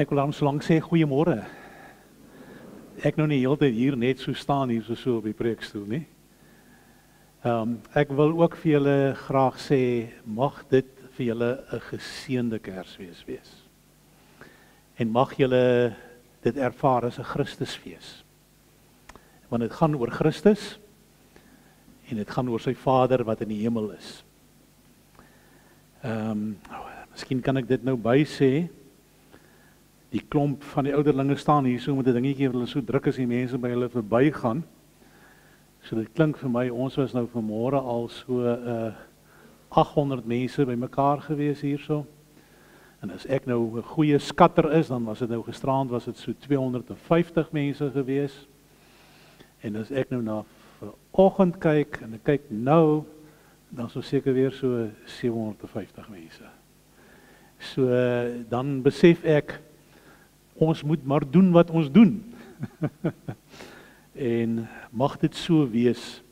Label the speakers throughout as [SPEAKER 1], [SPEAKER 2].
[SPEAKER 1] Ek wil dan so lank sê goeiemôre. Ek nou nie heeltyd hier net so staan hier so op die preekstoel nie. Ek wil ook vir julle graag sê, mag dit vir julle 'n geseënde Kersfees wees. En mag julle dit ervaar as 'n Christusfees. Want dit gaan oor Christus en dit gaan oor sy Vader wat in die hemel is. Miskien kan ek dit nou by sê. Die klomp van die ouderlinge staan hier so met 'n dingetjie wat hulle so druk as die mense by hulle verbygaan. So dit klink vir my, ons was nou vanmôre al so 800 mense bymekaar gewees hierso. En as ek nou 'n goeie skatter is, dan was dit nou gisteraand was dit so 250 mense gewees. En as ek nou na vanoggend kyk en ek kyk nou, dan sou seker weer so 750 mense. So dan besef ek, ons moet maar doen wat ons doen. En mag dit so wees,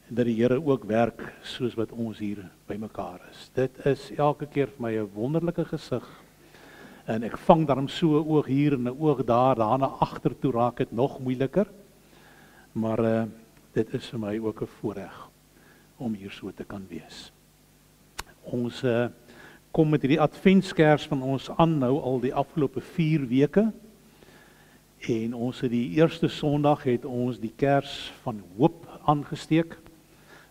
[SPEAKER 1] dat die Here ook werk soos wat ons hier bymekaar is. Dit is elke keer vir my 'n wonderlike gesig. En ek vang daarom so 'n oog hier en 'n oog daar, daarna agtertoe raak dit nog moeiliker. Maar dit is vir my ook 'n voorreg om hier so te kan wees. Ons kom met hierdie adventskers van ons aan nou al die afgelope 4 weke. En ons het die eerste Sondag het ons die kers van hoop aangesteek.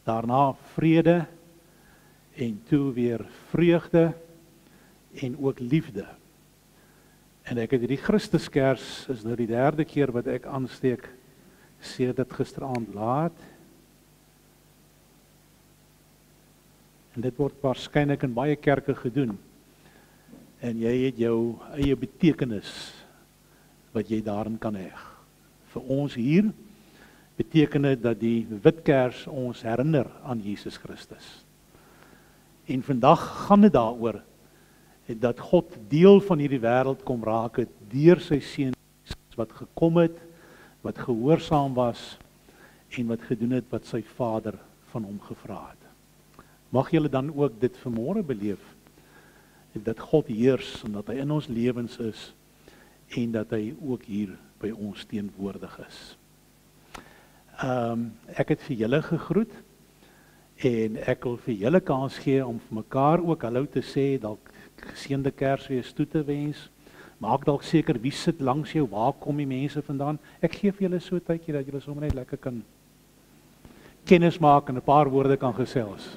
[SPEAKER 1] Daarna vrede en toe weer vreugde en ook liefde. En ek het hierdie Christuskers is nou die 3de keer wat ek aansteek sedert gisteraand laat. En dit word waarskynlik in baie kerke gedoen. En jy het jou eie betekenis wat jy daarin kan heg. Vir ons hier beteken dit dat die wit kers ons herinner aan Jesus Christus. En vandag gaan dit daaroor dat God deel van hierdie wêreld kom raak het deur sy seun wat gekom het, wat gehoorsaam was en wat gedoen het wat sy Vader van hom gevra het. Mag julle dan ook dit vanmôre beleef, dat God heers en dat hy in ons lewens is en dat hy ook hier by ons teenwoordig is. Ek het vir julle gegroet en ek wil vir julle kans gee om vir mekaar ook hallo te sê, dalk geseënde Kersfees toe te wens. Maak dalk seker wie sit langs jou, waar kom die mense vandaan. Ek gee vir julle so 'n tydjie dat julle sommer net lekker kan kennis maak en 'n paar woorde kan gesels.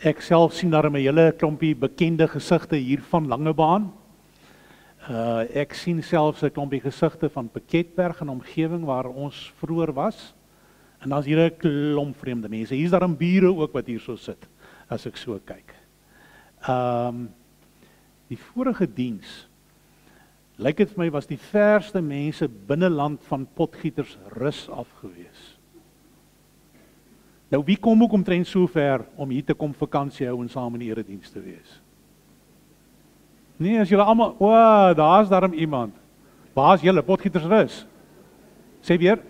[SPEAKER 1] Ek self sien daar 'n hele klompie bekende gesigte hier van Langebaan. Ek sien selfs 'n klompie gesigte van Piketberg en omgewing waar ons vroeër was. En dan's hier 'n klomp vreemde mense. Hier's daar 'n bure ook wat hier so sit as ek so kyk. Die vorige diens lyk dit vir my was die verste mense binneland van Potgietersrus af gewees. Nou wie kom ook omtrent so ver om hier te kom vakansie hou en saam in die erediens te wees? Nee, as julle almal, daar's daarom iemand. Waar's julle Potgietersrus? Sê weer.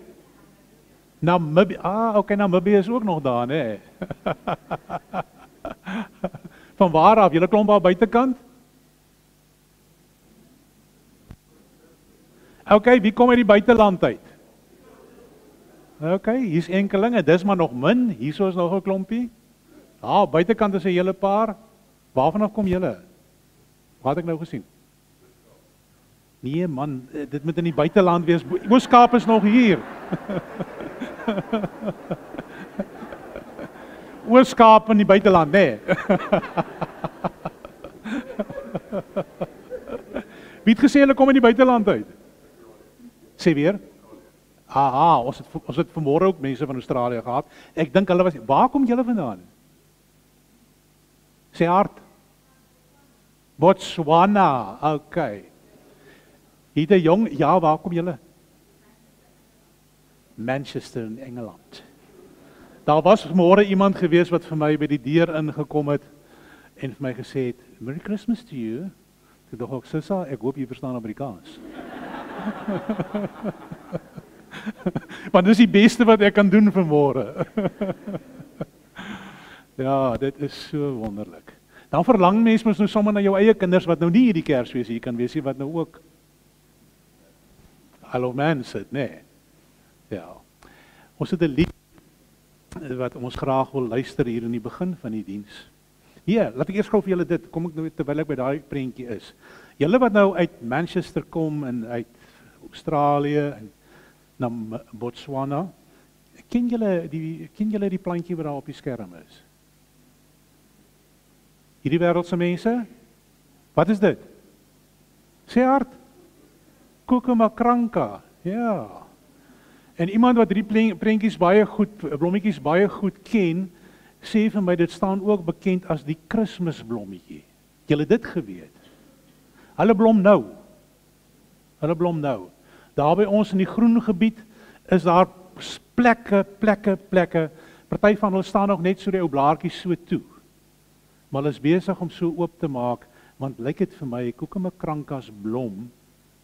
[SPEAKER 1] Namibië. Okay, Namibië is ook nog daar, né? Van waar af? Julle klomp daar buitekant? Okay, wie kom uit die buiteland uit? Okay, hier's enkelinge, dis maar nog min, hierso is nog 'n klompie. Buitekant is 'n hele paar. Waarvan af kom julle? Wat het ek nou gesien? Nee man, dit moet in die buiteland wees. Ooskaap is nog hier. Oorskaap in die buiteland, nê? Wie het gesê hulle kom in die buiteland uit? Sê weer? Aha, ons het vanmôre ook mense van Australië gehad. Ek dink hulle was, waar kom julle vandaan? Sê hard. Botswana, okay. Hier 'n jong, ja, waar kom julle? Manchester in Engeland. Daar was vanmôre iemand gewees wat vir my by die deur ingekom het en vir my gesê het, Merry Christmas to you. Ek dink ook, Sissa, ek hoop jy verstaan Amerikaans. Want dis die beste wat ek kan doen vanmôre. Ja, dit is so wonderlik. Dan verlang mens mos nou sommer na jou eie kinders wat nou nie hierdie Kersfees hier kan wees nie, wat nou ook Hallo man sit, nee. Ja. Ons het 'n lied wat ons graag wil luister hier in die begin van die diens. Ja, laat ek eers gou vir julle dit, kom ek nou terwyl ek by daai prentjie is. Julle wat nou uit Manchester kom en uit Australië en na Botswana, ken julle die plantjie wat daar op die skerm is? Hierdie wêreldse mense? Wat is dit? Sê hard. Kukumakranka. Ja. En iemand wat hierdie prentjies baie goed, blommetjies baie goed ken, sê vir my dit staan ook bekend as die Kersblommetjie. Julle dit geweet? Hulle blom nou. Hulle blom nou. Daar by ons in die groen gebied is daar plekke. Party van hulle staan nog net so die ou blaartjies so toe. Maar hulle is besig om so oop te maak, want lyk dit vir my Kukumakrankas blom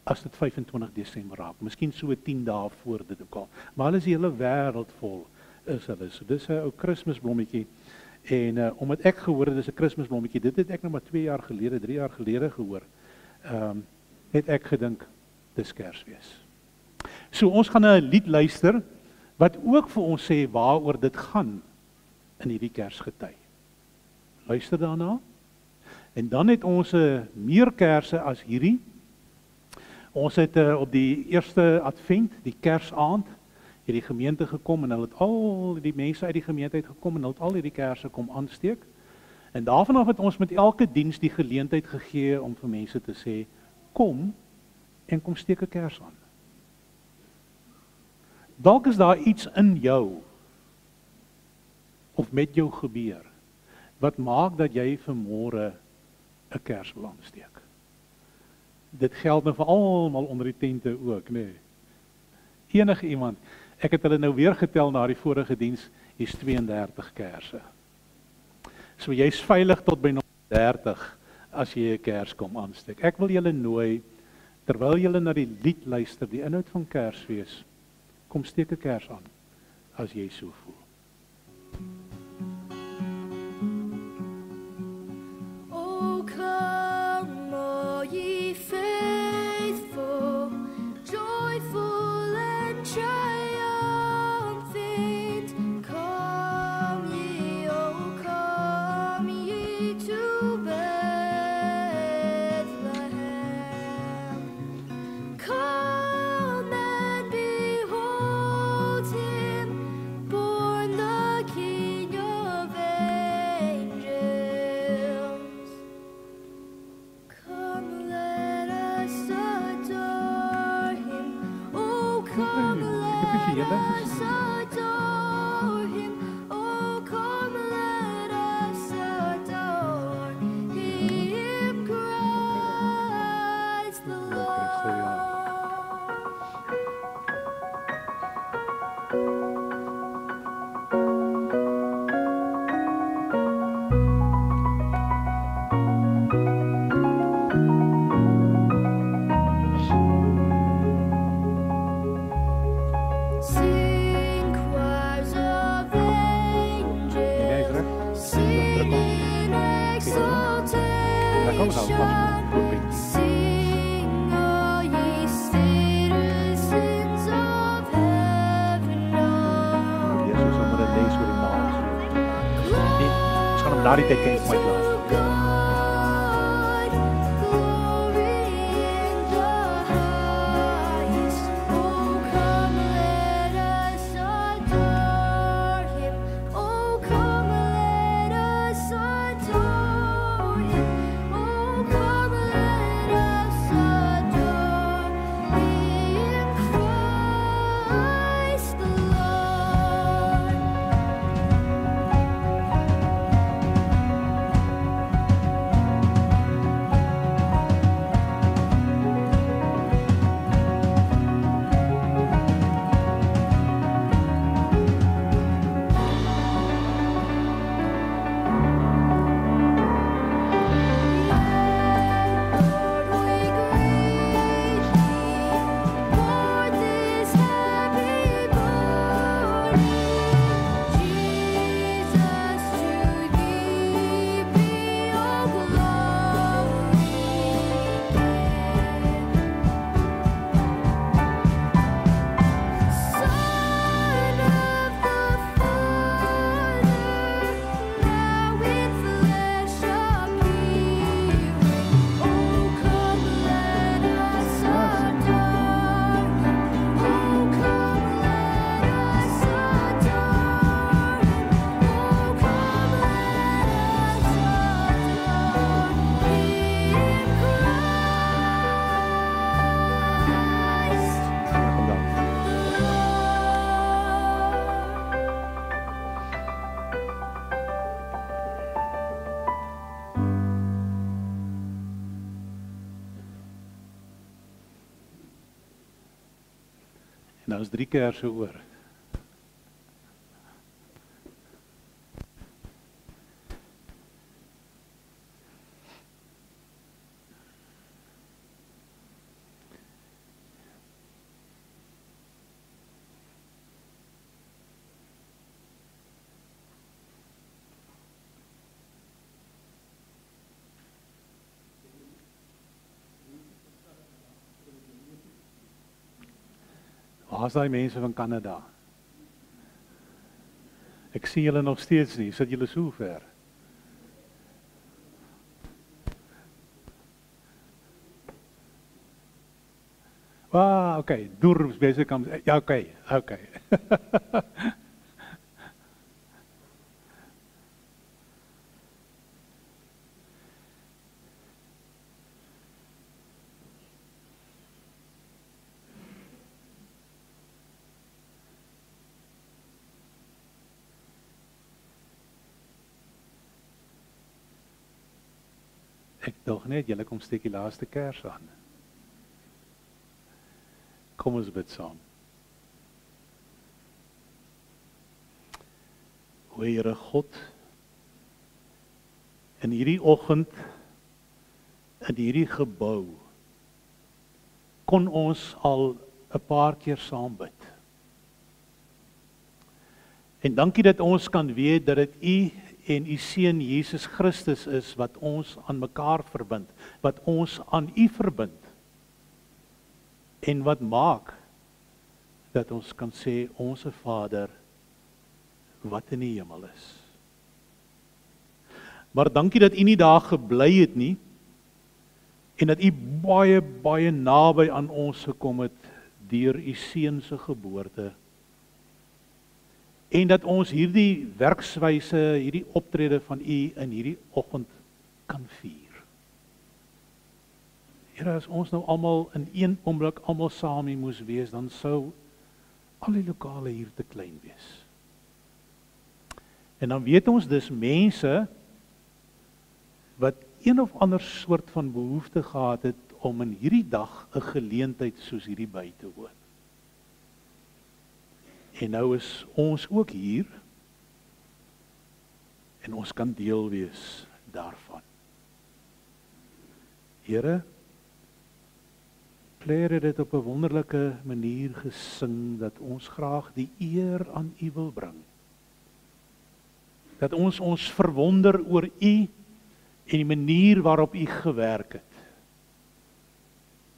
[SPEAKER 1] as dit 25 Desember raak. Miskien so 10 dae voor dit ook al. Maar hulle is die hele wêreld vol is hulle. So dis 'n ou Kersblommetjie. En omdat ek gehoor het dis 'n Kersblommetjie, dit het ek nou maar 3 jaar gelede gehoor. Het ek gedink dis Kersfees. So ons gaan 'n lied luister wat ook vir ons sê waaroor dit gaan in hierdie Kersgety. Luister daarna. En dan het ons meer kersse as hierdie. Ons het op die eerste Advent, die Kersaand, hierdie gemeente gekom en hulle het al die mense uit die gemeente uitgekom en hulle het al hierdie kersse kom aansteek. En daarvan af het ons met elke diens die geleentheid gegee om vir mense te sê, kom en kom steek 'n kers aan. Dalk is daar iets in jou of met jou gebeur wat maak dat jy vanmôre 'n kers wil aansteek. Dit geld nou vir almal onder die tente ook, nee. Enige iemand. Ek het hulle nou weer getel na die vorige diens, hier's 32 kersse. So jy's veilig tot by nommer 30 as jy 'n kers kom aansteek. Ek wil julle nooi, terwyl julle na die lied luister, die inhoud van Kersfees, kom steek 'n kers aan as jy so voel.
[SPEAKER 2] Oh, come, all ye faithful, joyful and triumphant. Come ye, oh, come ye to Bethlehem. Come and behold him, born the King of angels. Come, let us adore him. Oh, come, let us adore him. Oh, come, let us adore him, Christ the Lord. Sing choirs of angels, sing in exaltation, sing all ye citizens of heaven now.
[SPEAKER 1] Jesus, om dit lees oor die naam. Ons gaan hom na die tyd kyk my plaas.
[SPEAKER 2] God, glory in the highest. Oh, come, let us adore him. Oh, come,
[SPEAKER 1] Nou is 3 kerse oor. Waar is daai mense van Kanada? Ek sien julle nog steeds nie, sit julle so ver? Okay, Doer besig om, ja, okay. Ek dog net, julle kom steek die laaste kers aan. Kom ons bid saam. O Here God, in hierdie oggend, in hierdie gebou, kon ons al 'n paar keer saam bid. En dankie dat ons kan weet dat dit U en U Seun Jesus Christus is wat ons aan mekaar verbind, wat ons aan U verbind. En wat maak dat ons kan sê, Onse Vader, wat in die hemel is. Maar dankie dat U nie daar gebly het nie, en dat U baie, baie naby aan ons gekom het, deur U Seun se geboorte. En dat ons hierdie werkswyse, hierdie optrede van U in hierdie oggend kan vier. Here, as ons nou almal in een oomblik almal saam hier moes wees, dan sou al die lokale hier te klein wees. En dan weet ons dis mense wat een of ander soort van behoefte gehad het om in hierdie dag 'n geleentheid soos hierdie by te woon. En nou is ons ook hier en ons kan deel wees daarvan. Here, Claire het dit op 'n wonderlike manier gesing dat ons graag die eer aan U wil bring. Dat ons verwonder oor U en die manier waarop U gewerk het.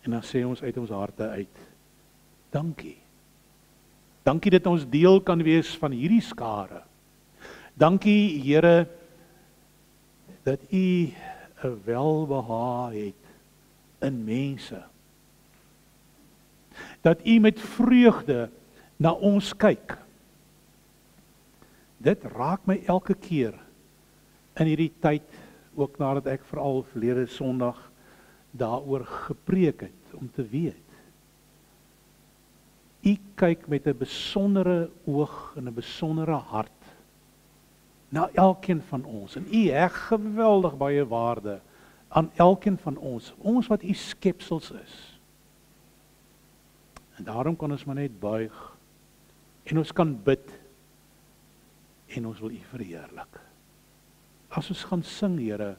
[SPEAKER 1] En dan sê ons uit ons harte uit, dankie. Dankie dat ons deel kan wees van hierdie skare. Dankie, Here, dat U 'n welbehae het in mense. Dat U met vreugde na ons kyk. Dit raak my elke keer in hierdie tyd, ook nadat ek veral verlede Sondag daaroor gepreek het, om te weet. U kyk met 'n besondere oog en 'n besondere hart na elkeen van ons. En U heg geweldig baie waarde aan elkeen van ons wat U skepsels is. En daarom kan ons maar net buig en ons kan bid en ons wil U verheerlik. As ons gaan sing, Here,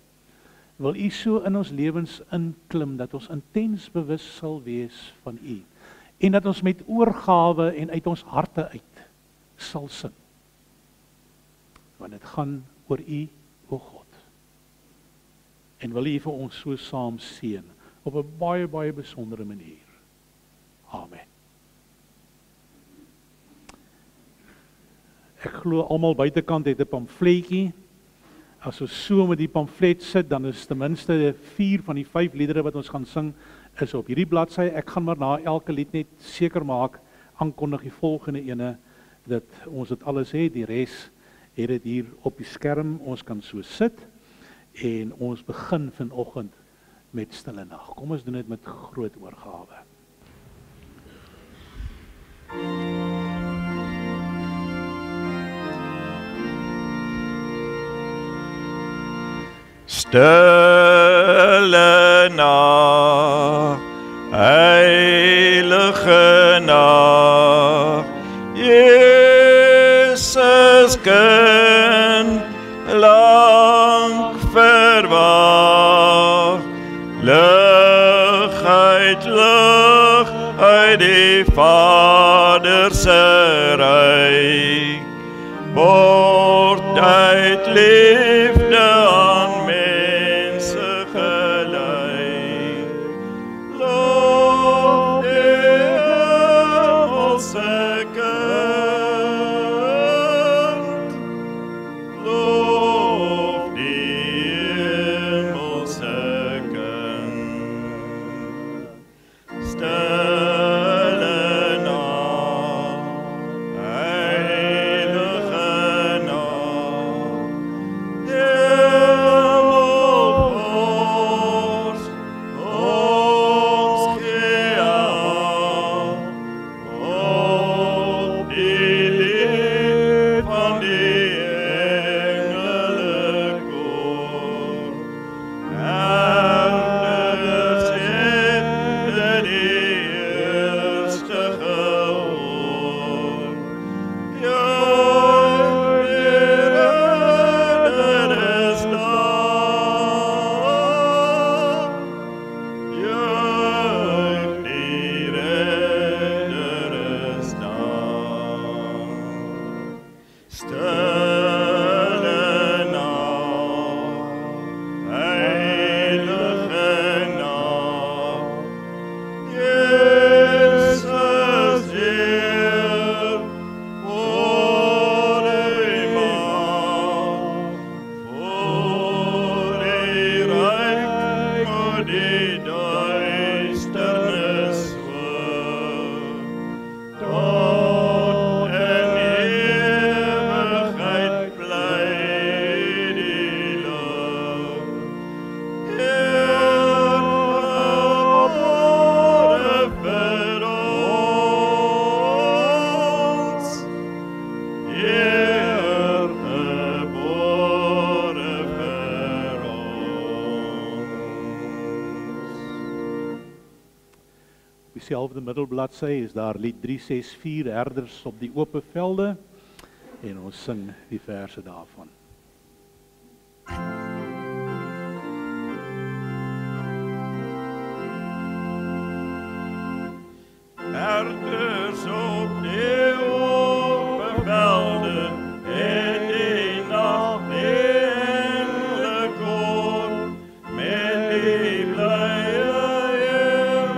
[SPEAKER 1] wil U so in ons lewens inklim dat ons intens bewus sal wees van U en dat ons met oorgawe en uit ons harte uit sal sing. Want dit gaan oor U, o God. En wil U vir ons so saam seën op 'n baie, baie besondere manier. Amen. Ek glo almal buitekant het 'n pamfletjie. As ons so met die pamflet sit, dan is ten minste 4 van die 5 liedere wat ons gaan sing, is op hierdie bladsy. Ek gaan maar na elke lied net seker maak, aankondig die volgende ene, dat ons dit alles het, die res het dit hier op die skerm, ons kan so sit, en ons begin vanoggend met Stille Nag. Kom ons doen dit met groot oorgawe.
[SPEAKER 3] Stille Nacht, heilige Nacht, verwag. Lig uit die Vader se ryk, word uit liefde aan mense gelyk. Loof die hemelse kind, loof die hemelse kind. Stille nacht, heilige nacht, hemelvorst, ons gee aan, op die lied van die engelenkoor. Herders het die eerste gehoor. Juich die redderes dag, juich die redderes dag. Stille nacht, heilige nacht, Jezus Heer, voor die macht, voor die rijk, voor die duisternis wordt. Tot en eeuwigheid blij die lucht. Heer, geboren vir ons. Heer, geboren vir ons.
[SPEAKER 1] Op dieselfde middelbladsy is daar lied 364 Herders op die ope velde en ons sing die verse daarvan.
[SPEAKER 3] Herders op die open velden, in die nacht die engelenkoor, met die blije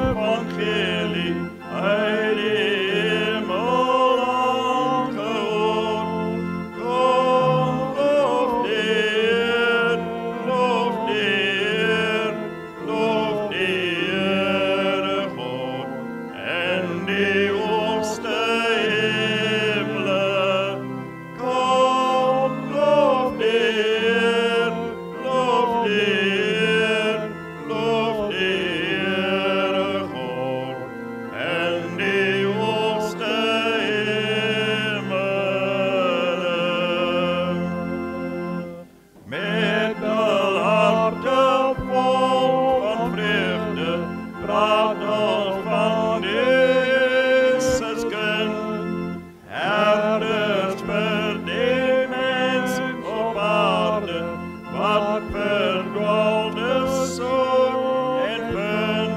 [SPEAKER 3] evangelie uit die hemel aangehoord. Kom, loof die Heer, loof die Heer, loof die Heere God, en die hoogste hemelen. Kom, loof die Heer, loof die Heer, loof die Heere God, en die hoogste hemelen. Met al harte vol van vreugde, praat ons van Jezus kind. Herders vir die mens op aarde, wat verdwaalde soek en vind.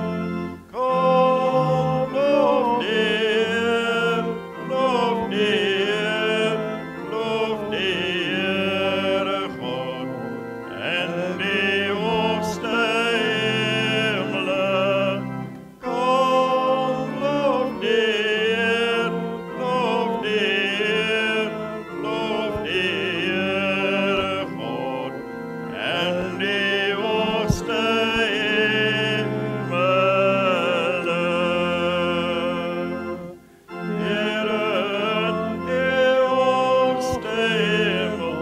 [SPEAKER 3] Kom, loof die Heer, loof die Heer, loof die Heere God, en die hoogste hemelen. Kom, loof die Heer, loof die Heer, loof die Heere God, en die hoogste hemelen. Heere, die hoogste hemel,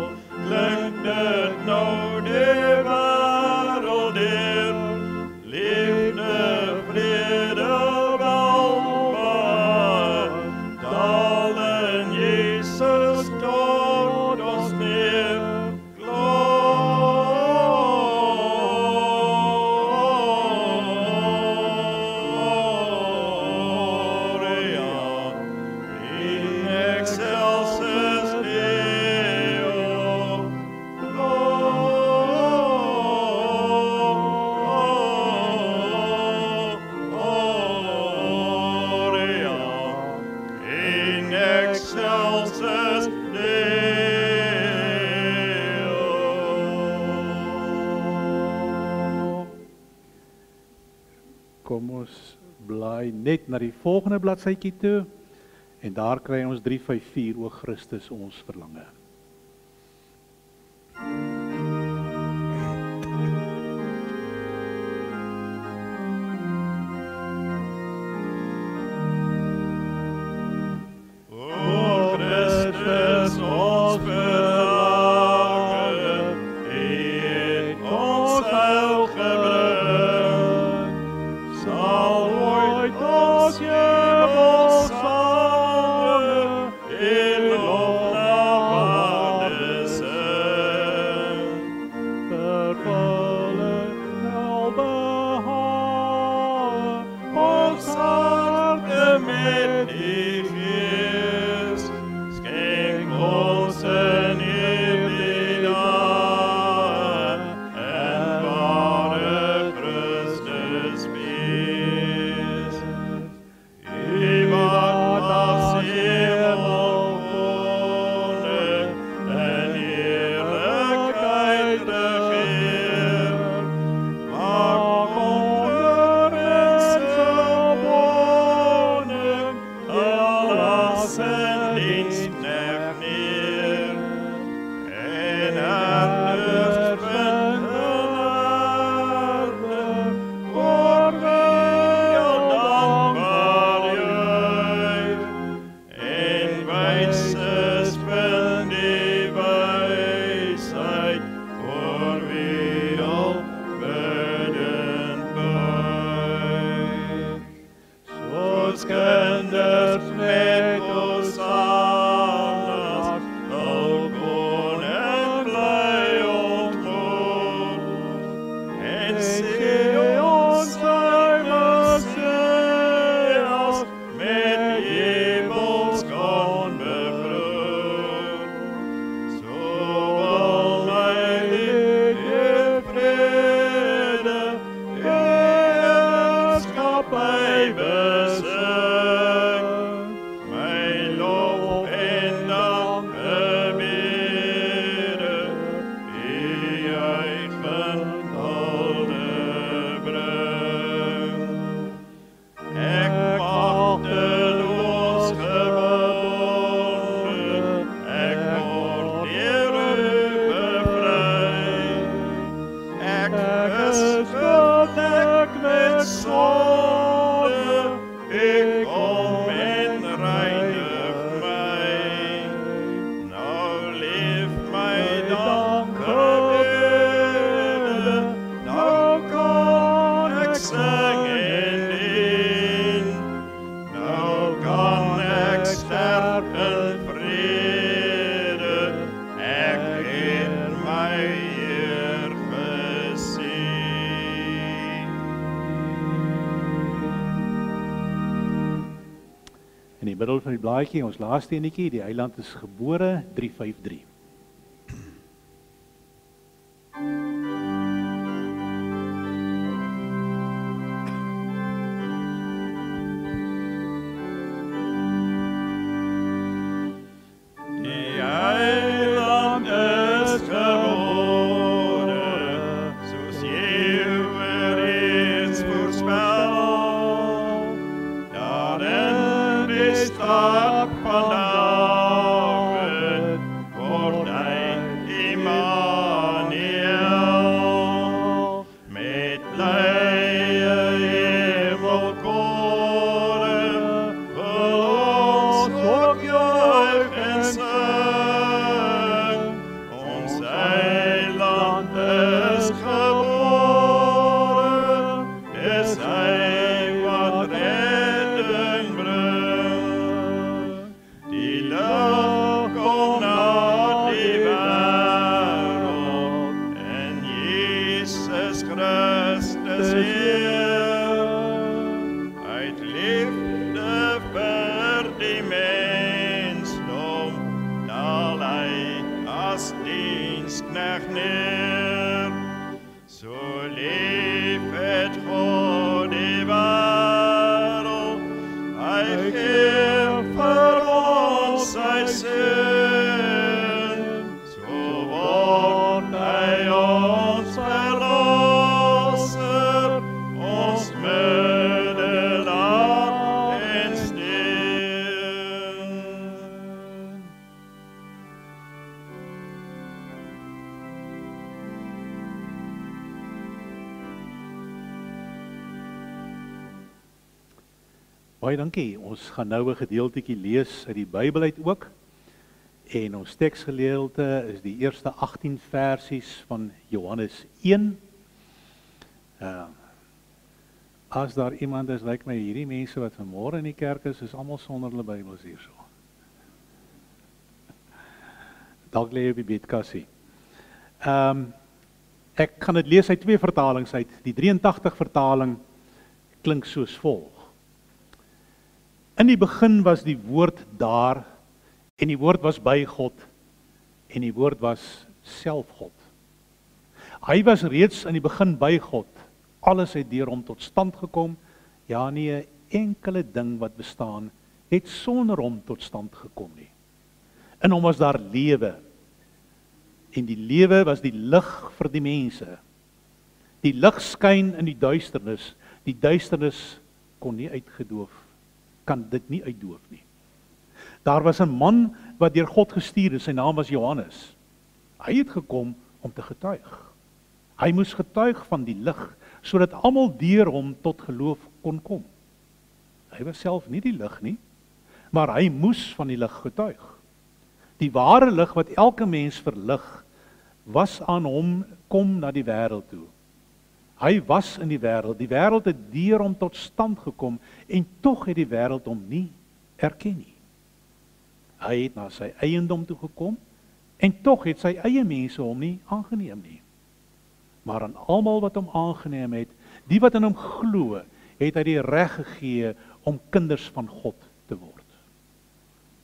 [SPEAKER 3] klinkt het nou die wereld deur. Liefde, vrede, welbehaag, daal in Jesus tot ons neer. Glorie
[SPEAKER 1] Kom ons blaai net na die volgende bladsytjie toe en daar kry ons 354 o Christus ons verlange.
[SPEAKER 3] O Christus ons verlange, U het ons heil gebring, sal ooit ons jubelsange in lof na waarde sing.
[SPEAKER 1] Vervullen welbehae,
[SPEAKER 3] Ons harte met die Gees, skenk ons in hierdie dae en ware Christus wees. U wat as hemelkoning in heerlikheid regeer, maak onder mense woning, alles in diensknegt neer. En herders vind in aarde, voor wie al dankbaar juich. En wijsers vind die wijsheid, voor wie al bidden buigt. Soos kinders met Hosanna's, o Koning bly ontmoet. En sê ons sy Messias, met jubels kon begroet. So wil my liefde vrede, heerskappy besit. My lof en dank gebede, U eigen hulde bring. Ek magteloos gebonden, ek word deur U bevry. Ek is bedek met sonde, ek kom en reinig my. Nou leef my dankgebede, nou kan ek sing en dien. Nou kan ek sterf in vrede, ek het my Heer gesien.
[SPEAKER 1] In die middel van die blaadjie, ons laaste enetjie, die Heiland is gebore, 353.
[SPEAKER 3] Die Heiland is gebore, soos Jehovah reeds voorspel. Daarin bestaat van David, word hy Immanuel. Met blye hemelkore wil ons ook juich en sing. Ons Heiland is gebore, dis hy wat redding bring. Die lig kom na die wêreld, en Jesus Christus Heer. Uit liefde vir die mensdom, daal hy as diensknegt neer. So lief het God die wêreld, hy gee vir ons sy seun. So word hy ons verlosser, ons
[SPEAKER 1] Baie dankie. Ons gaan nou 'n gedeeltjie lees uit die Bybel uit ook. En ons teksgedeelte is die eerste 18 versies van Johannes 1. As daar iemand is, lyk my hierdie mense wat vanmôre in die kerk is almal sonder hulle Bybels hierso. Dalk lê op die bedkassie. Ek gaan dit lees uit 2 vertalings uit. Die 83 vertaling klink soos volg. In die begin was die woord daar, en die woord was by God, en die woord was self God. Hy was reeds in die begin by God. Alles het deur hom tot stand gekom. Ja, nie 'n enkele ding wat bestaan, het sonder hom tot stand gekom nie. In hom was daar lewe, en die lewe was die lig vir die mense. Die lig skyn in die duisternis kon nie uitgedoof, kan dit nie uitdoof nie. Daar was 'n man wat deur God gestuur is, sy naam was Johannes. Hy het gekom om te getuig. Hy moes getuig van die lig, sodat almal deur hom tot geloof kon kom. Hy was self nie die lig nie, maar hy moes van die lig getuig. Die ware lig wat elke mens verlig, was aan hom kom na die wêreld toe. Hy was in die wêreld het deur hom tot stand gekom, en tog het die wêreld hom nie erken nie. Hy het na sy eiendom toe gekom, en tog het sy eie mense hom nie aangeneem nie. Maar aan almal wat hom aangeneem het, die wat in hom glo, het hy die reg gegee om kinders van God te word.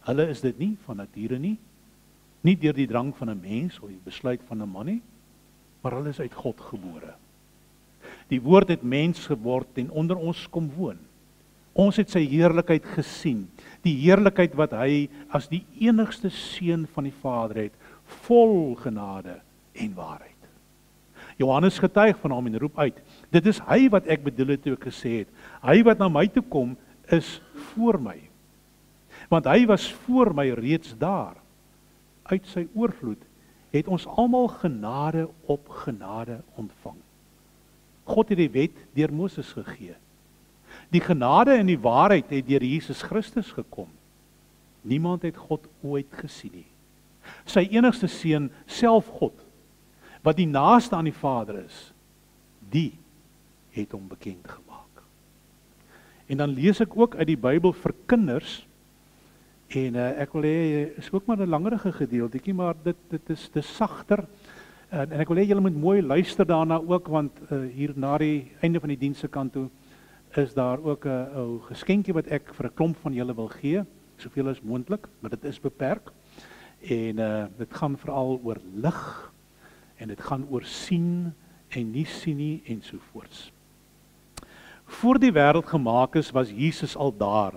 [SPEAKER 1] Hulle is dit nie van nature nie deur die drang van 'n mens of die besluit van 'n man nie, maar hulle is uit God gebore. Die woord het mens geword en onder ons kom woon. Ons het sy heerlikheid gesien, die heerlikheid wat hy as die enigste seun van die Vader het, vol genade en waarheid. Johannes getuig van hom en roep uit, dit is hy wat ek bedoel het toe ek gesê het, hy wat na my toe kom is voor my. Want hy was voor my reeds daar. Uit sy oorvloed het ons almal genade op genade ontvang. God het die wet deur Moses gegee. Die genade en die waarheid het deur Jesus Christus gekom. Niemand het God ooit gesien nie. Sy enigste seun, self God, wat die naaste aan die Vader is, die het hom bekend gemaak. En dan lees ek ook uit die Bybel vir kinders, en ek wil hê, is ook maar 'n langerige gedeeltjie, maar dit is sagter, en ek wil hê julle moet mooi luister daarna ook, want hier na die einde van die diens se kant toe, is daar ook 'n geskenkie wat ek vir 'n klomp van julle wil gee, soveel as moontlik, maar dit is beperk, en dit gaan veral oor lig, en dit gaan oor sien en nie sien nie ensovoorts. Voor die wêreld gemaak is, was Jesus al daar.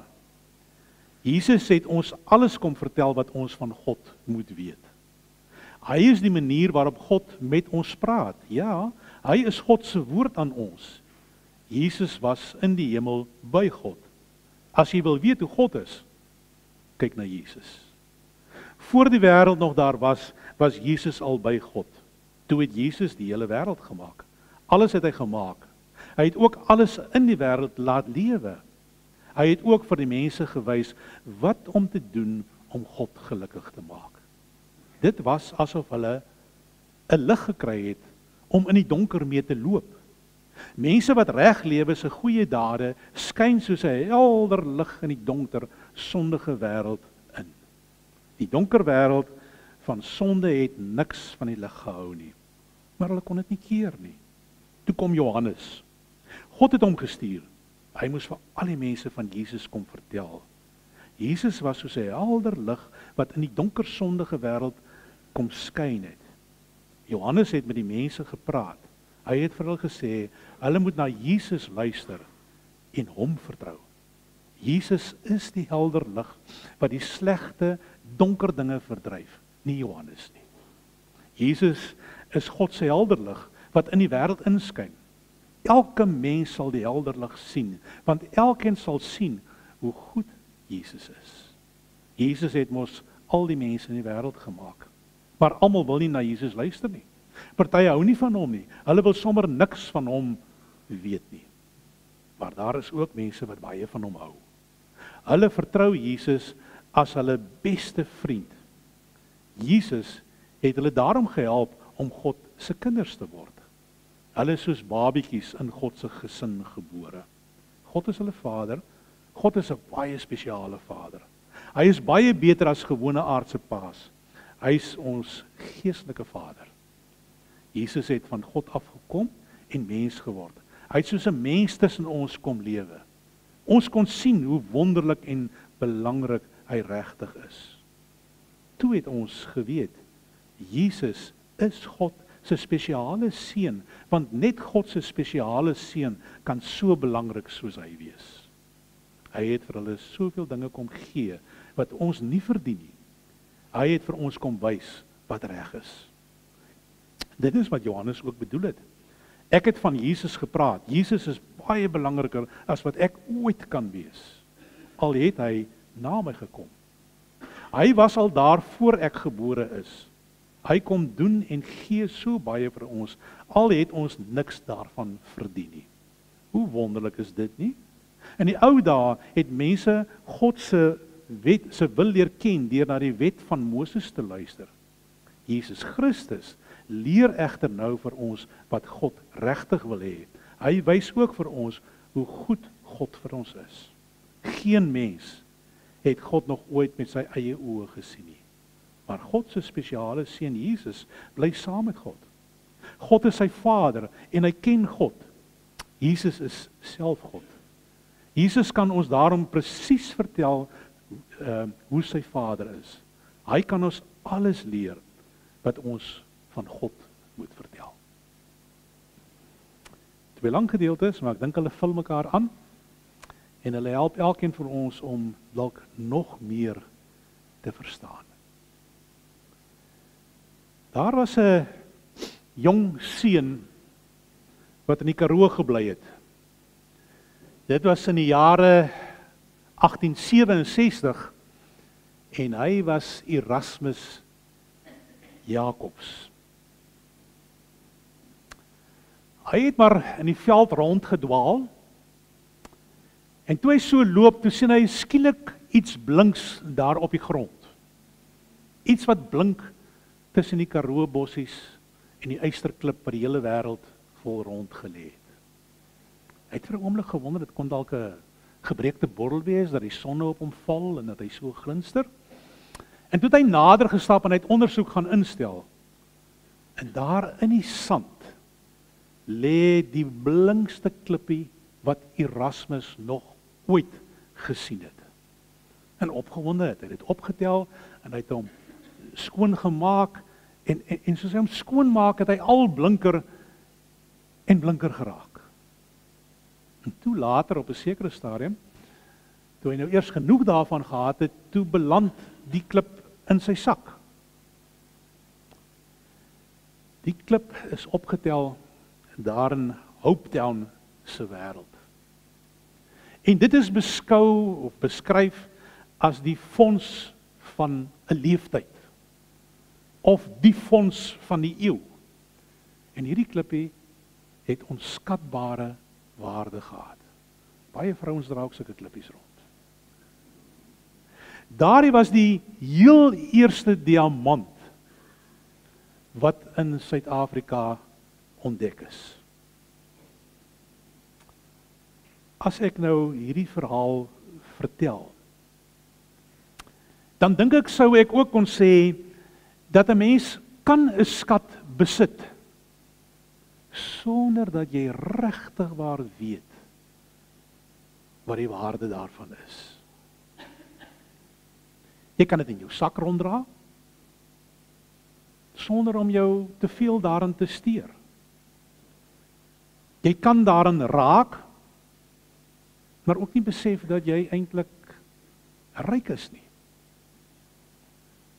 [SPEAKER 1] Jesus het ons alles kom vertel wat ons van God moet weet. Hy is die manier waarop God met ons praat. Ja, hy is God se woord aan ons. Jesus was in die hemel by God. As jy wil weet hoe God is, kyk na Jesus. Voor die wêreld nog daar was Jesus al by God. Toe het Jesus die hele wêreld gemaak. Alles het hy gemaak. Hy het ook alles in die wêreld laat lewe. Hy het ook vir die mense gewys wat om te doen om God gelukkig te maak. Dit was asof hulle 'n lig gekry het om in die donker mee te loop. Mense wat reg lewe se goeie dade skyn soos 'n helder lig in die donker, sondige wêreld in. Die donker wêreld van sonde het niks van die lig gehou nie. Maar hulle kon dit nie keer nie. Toe kom Johannes. God het hom gestuur. Hy moes vir al die mense van Jesus kom vertel. Jesus was soos 'n helder lig wat in die donker sondige wêreld kom skyn het. Johannes het met die mense gepraat. Hy het vir hulle gesê, hulle moet na Jesus luister en hom vertrou. Jesus is die helder lig wat die slegte, donker dinge verdryf, nie Johannes nie. Jesus is God se helder lig wat in die wêreld inskyn. Elke mens sal die helder lig sien, want elkeen sal sien hoe goed Jesus is. Jesus het mos al die mense in die wêreld gemaak, maar almal wil nie na Jesus luister nie. Party hou nie van hom nie. Hulle wil sommer niks van hom weet nie. Maar daar is ook mense wat baie van hom hou. Hulle vertrou Jesus as hulle beste vriend. Jesus het hulle daarom gehelp om God se kinders te word. Hulle is soos babietjies in God se gesin gebore. God is hulle Vader. God is 'n baie spesiale Vader. Hy is baie beter as gewone aardse paas. Hy is ons geestelike Vader. Jesus het van God afgekom en mens geword. Hy het soos 'n mens tussen ons kom lewe. Ons kon sien hoe wonderlik en belangrik hy regtig is. Toe het ons geweet, Jesus is God se spesiale seun, want net God se spesiale seun kan so belangrik soos hy wees. Hy het vir hulle soveel dinge kom gee wat ons nie verdien nie. Hy het vir ons kom wys wat reg is. Dit is wat Johannes ook bedoel het. Ek het van Jesus gepraat. Jesus is baie belangriker as wat ek ooit kan wees. Al het hy na my gekom. Hy was al daar voor ek gebore is. Hy kom doen en gee so baie vir ons, al het ons niks daarvan verdien nie. Hoe wonderlik is dit nie? In die ou dae het mense God se wil leer ken deur na die wet van Moses te luister. Jesus Christus leer egter nou vir ons wat God regtig wil hê. Hy wys ook vir ons hoe goed God vir ons is. Geen mens het God nog ooit met sy eie oë gesien nie. Maar God se spesiale seun Jesus bly saam met God. God is sy Vader en hy ken God. Jesus is self God. Jesus kan ons daarom presies vertel hoe sy Vader is. Hy kan ons alles leer wat ons van God moet vertel. 2 lang gedeeltes, maar ek dink hulle vul mekaar aan en hulle help elkeen van ons om dalk nog meer te verstaan. Daar was 'n jong seun wat in die Karoo gebly het. Dit was in die jare 1867 en hy was Erasmus Jacobs. Hy het maar in die veld rondgedwaal en toe hy so loop, toe sien hy skielik iets blinks daar op die grond. Iets wat blink tussen die Karoo bossies en die eysterklip wat die hele wêreld vol rond gelê het. Hy het vir 'n oomblik gewonder, dit kon dalk 'n gebreekte bottel wees, dat die son op hom val en dat hy so glinster. En toe het hy nader gestap en hy het ondersoek gaan instel. En daar in die sand lê die blinkste klippie wat Erasmus nog ooit gesien het. En opgewonde het hy dit opgetel en hy het hom skoon gemaak en soos hy hom skoon maak het hy al blinker en blinker geraak. En toe later op 'n sekere stadium, toe hy nou eers genoeg daarvan gehad het, toe beland die klip in sy sak. Die klip is opgetel daar in Hopetown se wêreld. En dit is beskou of beskryf as die fonds van 'n leeftyd of die fonds van die eeu. En hierdie klippie het onskatbare waarde gehad. Baie vrouens dra ook sulke klippies rond. Daardie was die heel eerste diamant wat in Suid-Afrika ontdek is. As ek nou hierdie verhaal vertel, dan dink ek sou ek ook kon sê dat 'n mens kan 'n skat besit sonder dat jy regtig waar weet wat die waarde daarvan is. Jy kan dit in jou sak ronddra sonder om jou te veel daarin te steur. Jy kan daarin raak, maar ook nie besef dat jy eintlik ryk is nie.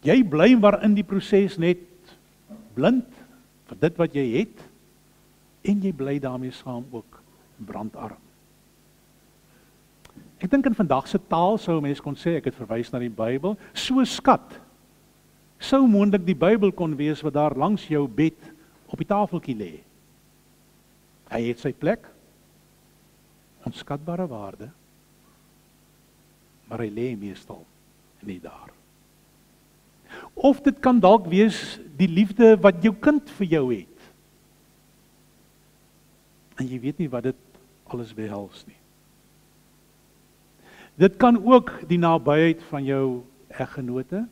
[SPEAKER 1] Jy bly maar in die proses net blind vir dit wat jy het en jy bly daarmee saam ook brandarm. Ek dink in vandag se taal sou mense kon sê, ek het verwys na die Bybel, so skat sou moontlik die Bybel kon wees wat daar langs jou bed op die tafeltjie lê. Hy het sy plek, onskatbare waarde, maar hy lê meestal nie daar. Of dit kan dalk wees die liefde wat jou kind vir jou het. En jy weet nie wat dit alles behels nie. Dit kan ook die nabyheid van jou eggenote,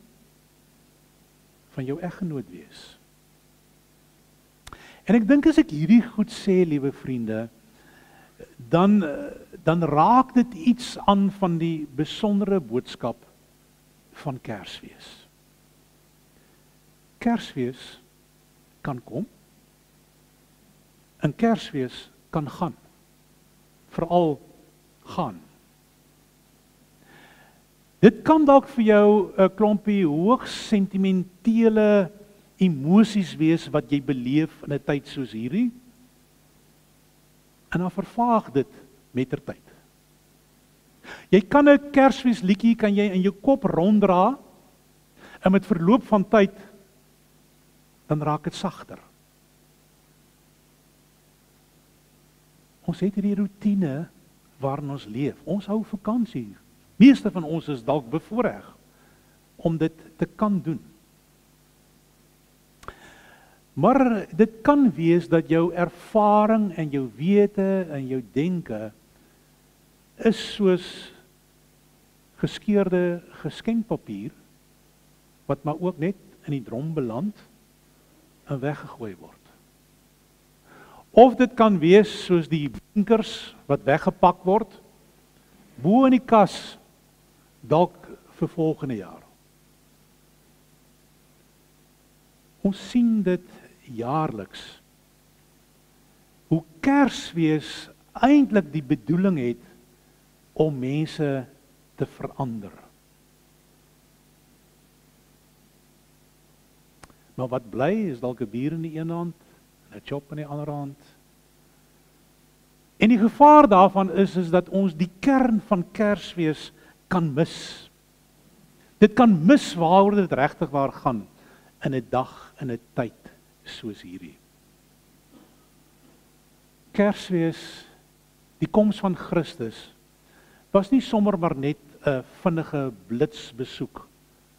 [SPEAKER 1] van jou eggenoot wees. En ek dink as ek hierdie goed sê, liewe vriende, dan raak dit iets aan van die besondere boodskap van Kersfees. Kersfees kan kom, en Kersfees kan gaan. Veral gaan. Dit kan dalk vir jou 'n klompie hoogs sentimentele emosies wees wat jy beleef in 'n tyd soos hierdie. En dan vervaag dit mettertyd. Jy kan 'n Kersfeesliedjie kan jy in jou kop ronddra, en met verloop van tyd dan raak dit sagter. Ons het hierdie rotine waarin ons leef. Ons hou vakansie. Meeste van ons is dalk bevoorreg om dit te kan doen. Maar dit kan wees dat jou ervaring en jou wete en jou denke is soos geskeurde geskenkpapier wat maar ook net in die drom beland en weggegooi word. Of dit kan wees soos die blinkers wat weggepak word, bo in die kas, dalk vir volgende jaar. Ons sien dit jaarliks, hoe Kersfees eintlik die bedoeling het om mense te verander. Maar wat bly is dalk 'n bier in die een hand, 'n chop in die ander hand. En die gevaar daarvan is dat ons die kern van Kersfees kan mis. Dit kan mis waaroor dit regtig waar gaan in 'n dag, in 'n tyd soos hierdie. Kersfees, die koms van Christus, was nie sommer maar net 'n vinnige blitsbesoek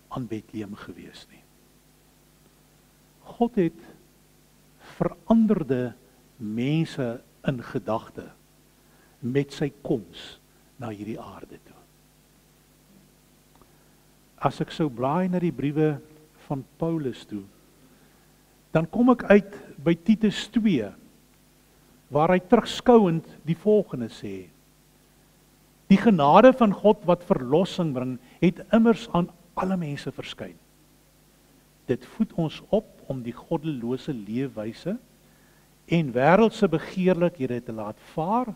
[SPEAKER 1] aan Bethlehem gewees nie. God het veranderde mense in gedagte met sy koms na hierdie aarde toe. As ek sou blaai na die briewe van Paulus toe, dan kom ek uit by Titus 2, waar hy terugskouend die volgende sê: Die genade van God wat verlossing bring, het immers aan alle mense verskyn. Dit voed ons op om die goddelose leefwyse en wêreldse begeerlikhede te laat vaar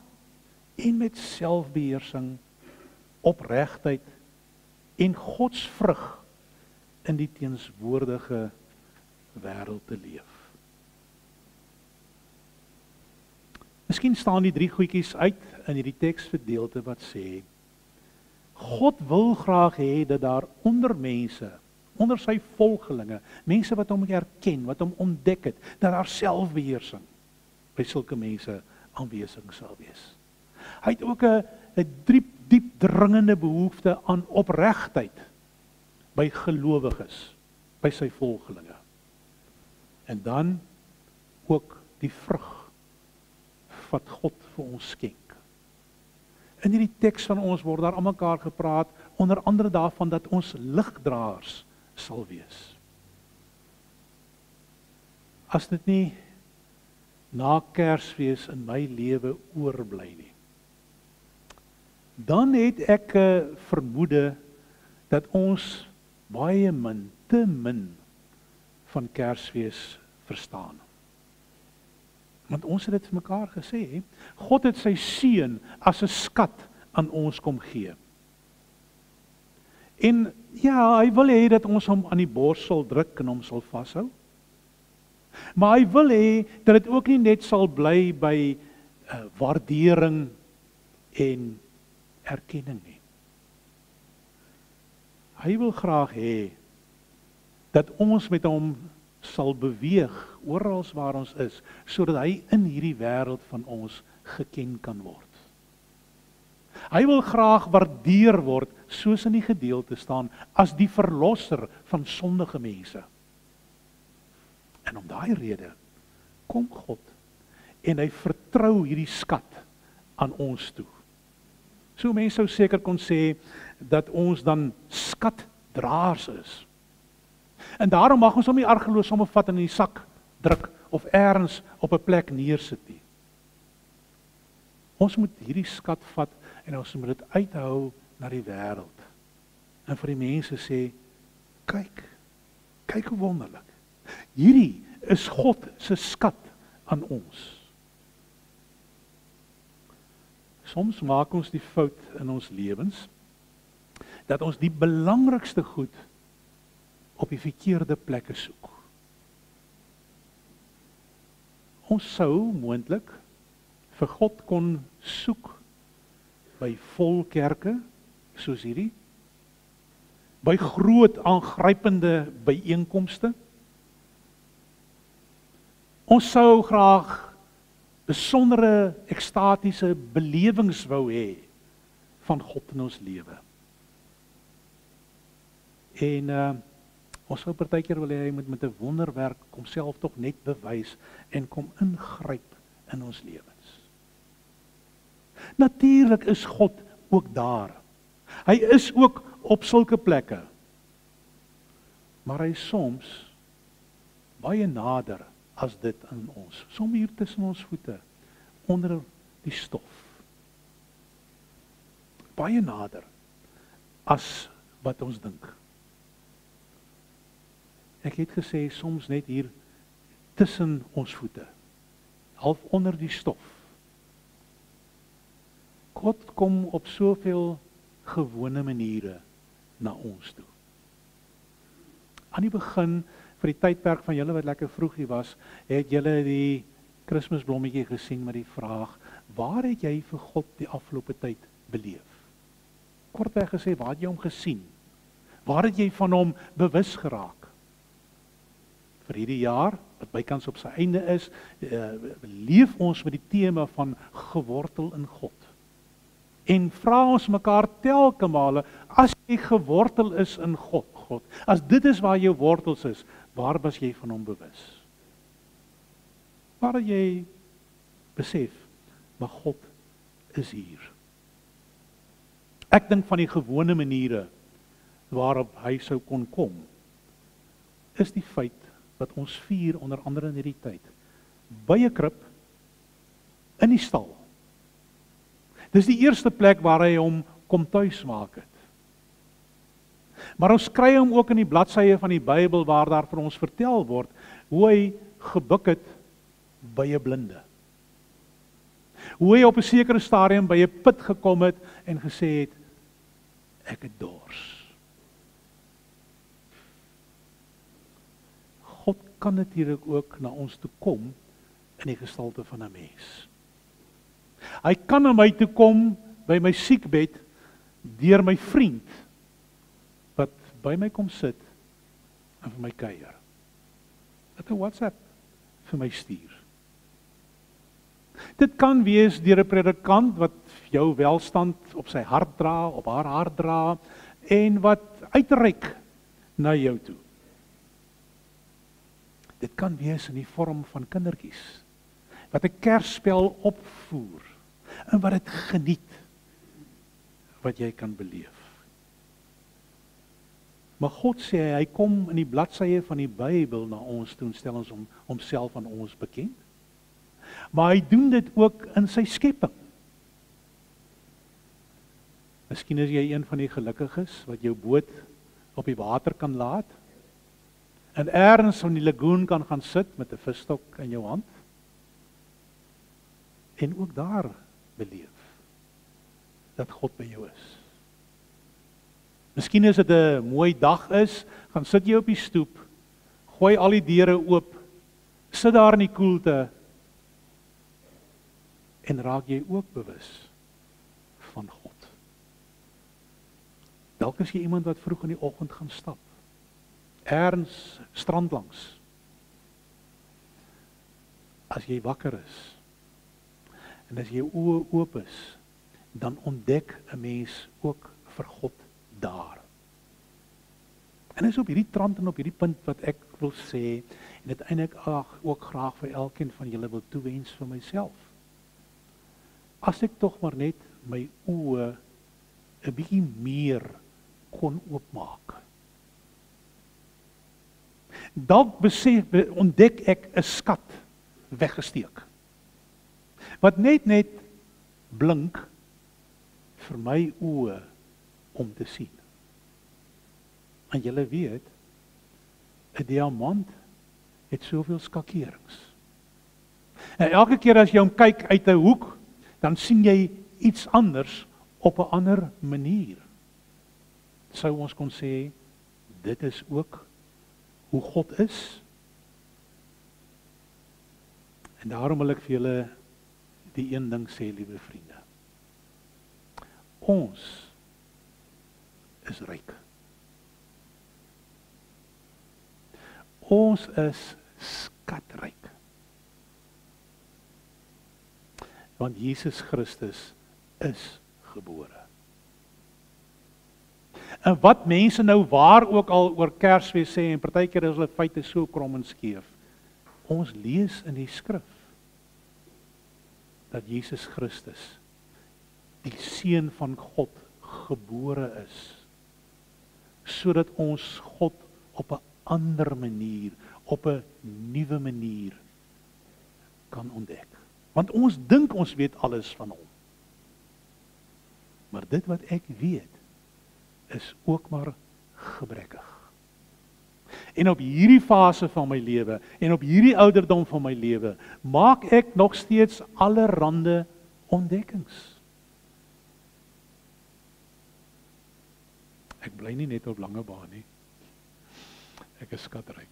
[SPEAKER 1] en met selfbeheersing, opregtheid en godsvrug in die teenswoordige wêreld te leef. Miskien staan die 3 goedjies uit in hierdie teksgedeelte wat sê: God wil graag hê dat daar onder mense, onder sy volgelinge, mense wat hom herken, wat hom ontdek het, dat daar selfbeheersing by sulke mense aanwesig sal wees. Hy het ook 'n diep dringende behoefte aan opregtheid by gelowiges, by sy volgelinge. En dan ook die vrug wat God vir ons skenk. In hierdie teks van ons word daar aan mekaar gepraat, onder andere daarvan dat ons ligdraers sal wees. As dit nie na Kersfees in my lewe oorbly nie, dan het ek 'n vermoede dat ons baie min, te min van Kersfees verstaan. Want ons het dit vir mekaar gesê, God het sy seun as 'n skat aan ons kom gee. En ja, hy wil hê dat ons hom aan die bors sal druk en hom sal vashou. Maar hy wil hê dat dit ook nie net sal bly by waardering en erkenning nie. Hy wil graag hê dat ons met hom sal beweeg oral waar ons is, sodat hy in hierdie wêreld van ons geken kan word. Hy wil graag waardeer word, soos in die gedeelte staan, as die verlosser van sondige mense. En om daai rede kom God en hy vertrou hierdie skat aan ons toe. So mense sou seker kon sê dat ons dan skatdraers is. En daarom mag ons hom nie argeloos sommer vat en in die sak druk of eers op 'n plek neersit nie. Ons moet hierdie skat vat en ons moet dit uithou na die wêreld. En vir die mense sê, kyk hoe wonderlik. Hierdie is God se skat aan ons. Soms maak ons die fout in ons lewens dat ons die belangrikste goed op die verkeerde plekke soek. Ons sou moontlik vir God kon soek by vol kerke soos hierdie, by groot aangrypende byeenkomste. Ons sou graag besondere ekstatiese belewings wou hê van God in ons lewe. En ons sou partykeer wil hê hy moet met 'n wonderwerk homself tog net bewys en kom ingryp in ons lewens. Natuurlik is God ook daar. Hy is ook op sulke plekke. Maar hy is soms baie nader as dit in ons. Soms hier tussen ons voete, onder die stof. Baie nader as wat ons dink. Ek het gesê soms net hier tussen ons voete, half onder die stof. God kom op soveel gewone maniere na ons toe. Aan die begin, vir die tydperk van julle wat lekker vroeg hier was, het julle die Kersblommetjie gesien met die vraag, waar het jy vir God die afgelope tyd beleef? Kortweg gesê, waar het jy hom gesien? Waar het jy van hom bewus geraak? Vir hierdie jaar, wat bykans op sy einde is, leef ons met die tema van gewortel in God. En vra ons mekaar telke male, as jy gewortel is in God, as dit is waar jou wortels is, waar was jy van hom bewus? Waar het jy besef, maar God is hier. Ek dink van die gewone maniere waarop hy sou kon kom, is die feit wat ons vier onder andere in hierdie tyd, by 'n krib, in die stal. Dis die eerste plek waar hy hom kom tuis maak het. Maar ons kry hom ook in die bladsye van die Bybel waar daar vir ons vertel word hoe hy gebuk het by 'n blinde. Hoe hy op 'n sekere stadium by 'n put gekom het en gesê het, ek het dors. God kan natuurlik ook na ons toe kom in die gestalte van 'n mens. Hy kan na my toe kom by my siekbed deur my vriend wat by my kom sit en vir my kuier. Wat 'n WhatsApp vir my stuur. Dit kan wees deur 'n predikant wat jou welstand op sy hart dra, op haar hart dra en wat uitreik na jou toe. Dit kan wees in die vorm van kindertjies wat 'n Kersspel opvoer en wat dit geniet wat jy kan beleef. Maar God sê hy kom in die bladsye van die Bybel na ons toe en stel ons homself aan ons bekend. Maar hy doen dit ook in sy skepping. Miskien is jy een van die gelukkiges wat jou boot op die water kan laat en ergens in die lagoon kan gaan sit met 'n visstok in jou hand en ook daar beleef dat God by jou is. Miskien as dit 'n mooi dag is, gaan sit jy op die stoep, gooi al die deure oop, sit daar in die koelte en raak jy ook bewus van God. Dalk is jy iemand wat vroeg in die oggend gaan stap, ergens strand langs. As jy wakker is en as jy oë oop is dan ontdek 'n mens ook vir God daar. En is op hierdie trant en op hierdie punt wat ek wil sê, en dit eintlik ook graag vir elkeen van julle wil toewens vir myself. As ek tog maar net my oë 'n bietjie meer kon oopmaak. Dalk ontdek ek 'n skat weggesteek. Wat net blink vir my oë om te sien. En julle weet, 'n diamant het soveel skakerings. En elke keer as jy hom kyk uit 'n hoek, dan sien jy iets anders op 'n ander manier. Sou ons kon sê, dit is ook hoe God is. En daarom wil ek vir julle die een ding sê, liewe vriende. Ons is ryk. Ons is skatryk. Want Jesus Christus is gebore. En wat mense nou waar ook al oor Kersfees sê, en partykeer is hulle feite so krom en skeef, ons lees in die skrif dat Jesus Christus, die Seun van God, gebore is, sodat ons God op 'n ander manier, op 'n nuwe manier kan ontdek. Want ons dink ons weet alles van hom. Maar dit wat ek weet, is ook maar gebrekkig. En op hierdie fase van my lewe, en op hierdie ouderdom van my lewe, maak ek nog steeds allerhande ontdekkings. Ek bly nie net op lange baan nie. Ek is skatryk.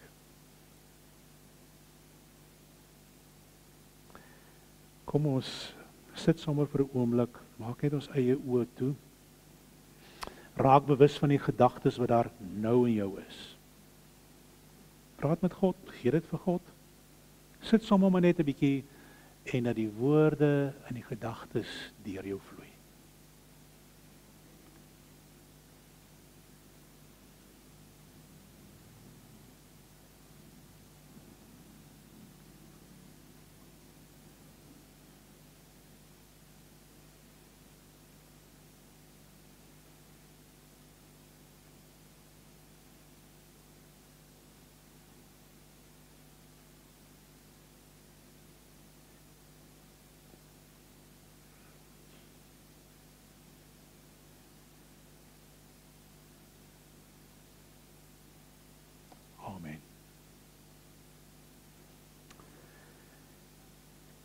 [SPEAKER 1] Kom ons sit sommer vir 'n oomblik, maak net ons eie oë toe. Raak bewus van die gedagtes wat daar nou in jou is. Praat met God, gee dit vir God. Sit sommer maar net 'n bietjie en dat die woorde en die gedagtes deur jou vloei.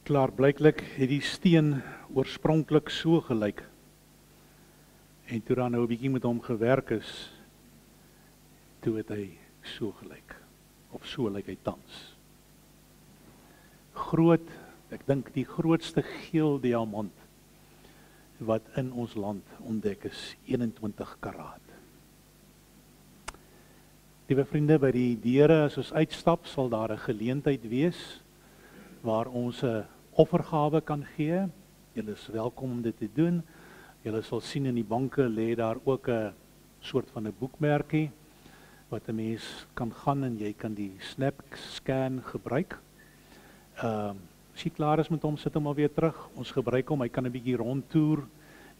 [SPEAKER 1] Klaarblyklik het die steen oorspronklik so gelyk. En toe dan nou 'n bietjie met hom gewerk is, toe het hy so gelyk. Of so lyk hy tans. Groot, ek dink die grootste geel diamant wat in ons land ontdek is, 21 karaat. Liewe vriende, by die deure as ons uitstap, sal daar 'n geleentheid wees waar ons 'n offergawe kan gee. Julle is welkom om dit te doen. Julle sal sien in die banke lê daar ook 'n soort van 'n boekmerkie wat 'n mens kan gaan en jy kan die SnapScan gebruik. As jy klaar is met hom, sit hom alweer terug. Ons gebruik hom, hy kan 'n bietjie rondtoer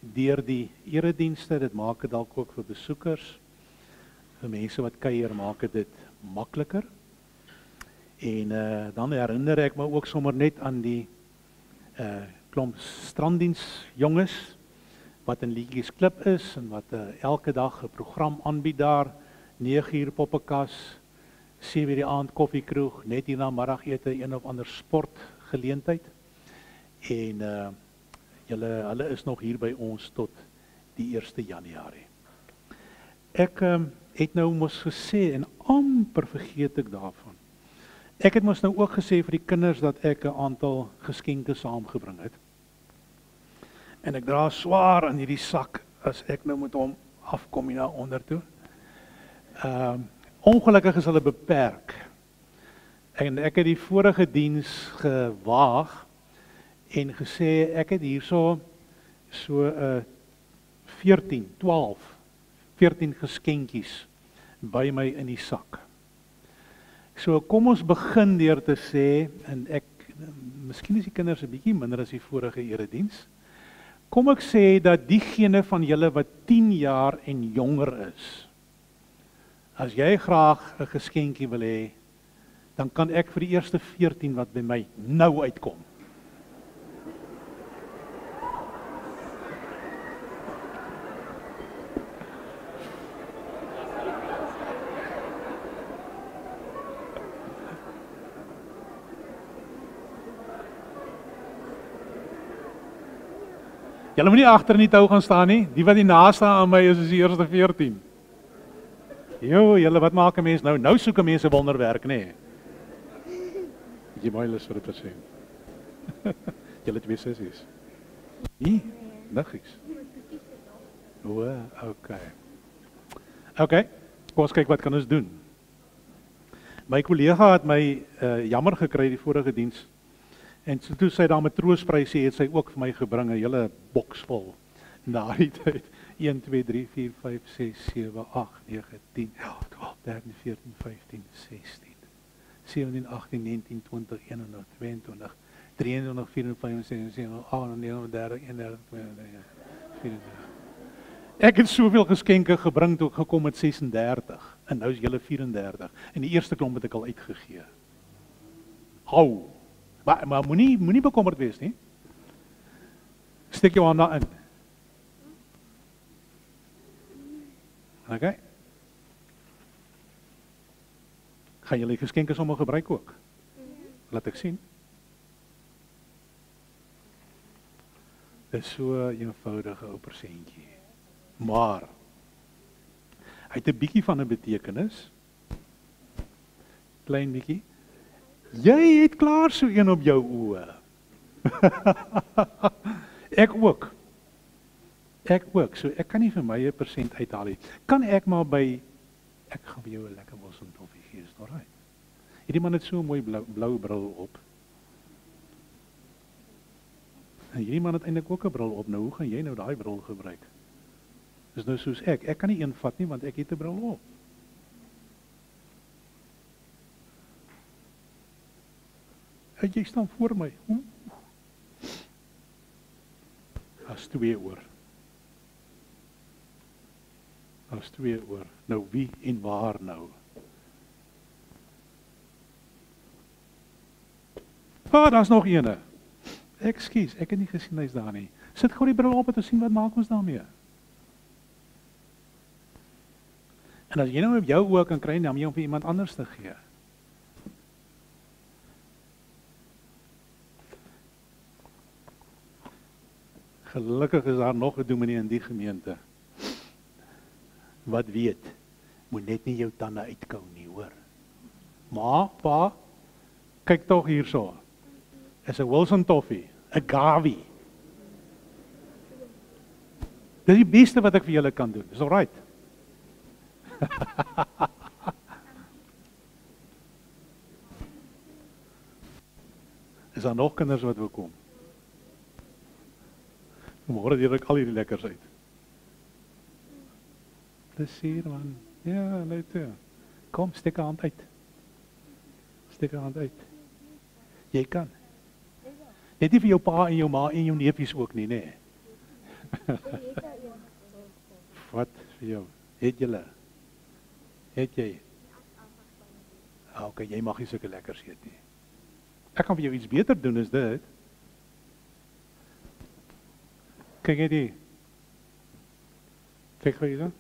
[SPEAKER 1] deur die eredienste. Dit maak dit dalk ook vir besoekers. Vir mense wat kuier maak dit makliker. En dan herinner ek my ook sommer net aan die klomp stranddiensjonges wat in Liedjies Klip is en wat elke dag 'n program aanbied daar, 9 uur poppekas, 7 uur die aand koffiekroeg, net hierna middagete, een of ander sportgeleentheid. En hulle is nog hier by ons tot die 1 Januarie. Ek het nou mos gesê en amper vergeet ek daarvan. Ek het mos nou ook gesê vir die kinders dat ek 'n aantal geskenke saamgebring het. En ek dra swaar in hierdie sak as ek nou met hom afkom hier na onder toe. Ongelukkig is hulle beperk. En ek het die vorige diens gewaag en gesê ek het hierso so 14, 12, 14 geskenkies by my in die sak. So kom ons begin deur te sê, en miskien is die kinders 'n bietjie minder as die vorige erediens. Kom ek sê dat diegene van julle wat 10 jaar en jonger is, as jy graag 'n geskenkie wil hê, dan kan ek vir die eerste 14 wat by my nou uitkom. Julle moet nie agter in die tou gaan staan nie. Die wat die naaste aan my is die eerste 14. Jo, julle, wat maak 'n mens nou? Nou soek 'n mens 'n wonderwerk, nê? Nee. Jy baie lus vir dit te sê. Julle 2 sissies. Nee, niggies. O, okay. Okay, kom ons kyk wat kan ons doen. My kollega het my jammer gekry die vorige diens. En so toe sy daar met troospryse het sy ook vir my gebring 'n hele boks vol. Na die tyd 1 2 3 4 5 6 7 8 9 10 11 12 13 14 15 16 17 18 19 20 21 22 23 24 25 26 28 29 30 31 32 34. Ek het soveel geskenke gebring toe ek gekom het 36 en nou is julle 34 en die eerste klomp het ek al uitgegee. Hou. Maar moenie bekommerd wees nie. Steek jou hand daarin. Okay. Gaan julle die geskenke sommer gebruik ook? Laat ek sien. Dit is so 'n eenvoudige ou persentjie. Maar hy het 'n bietjie van 'n betekenis. Klein bietjie. Jy het klaar so een op jou oë. Ek ook. So ek kan nie vir my 1% uithaal nie. Kan ek maar by, ek gaan vir jou 'n lekker bos en toffie gee, is dit reg? Hierdie man het so 'n mooi blou bril op. En hierdie man het eintlik ook 'n bril op. Nou hoe gaan jy nou daai bril gebruik? Dis nou soos ek kan nie een vat nie want ek het 'n bril op. En jy staan voor my. As 2 oor. As 2 oor. Nou wie en waar nou? Daar's nog eene. Ekskuus, ek het nie gesien hy's daar nie. Sit gou die bril op en sien wat maak ons daarmee. En as jy nou op jou oë kan kry, dan moet jy hom vir iemand anders te gee. Gelukkig is daar nog 'n dominee in die gemeente. Wat weet, moet net nie jou tande uitkou nie, hoor. Maar, pa, kyk tog hierso. Is 'n Wilson toffee, 'n Gavi. Dis die beste wat ek vir julle kan doen. Is alright. Is daar nog kinders wat wil kom? Môre hier ek al hierdie lekkers uit. Plesier man. Ja, net toe. Kom, steek 'n hand uit. Steek 'n hand uit. Jy kan. Net nie vir jou pa en jou ma en jou neefies ook nie, nê? Wat vir jou? Het julle? Het jy? Okay, jy mag nie sulke lekkers eet nie. Ek kan vir jou iets beter doen as dit. Kyk net hier. Kyk gou hier dan.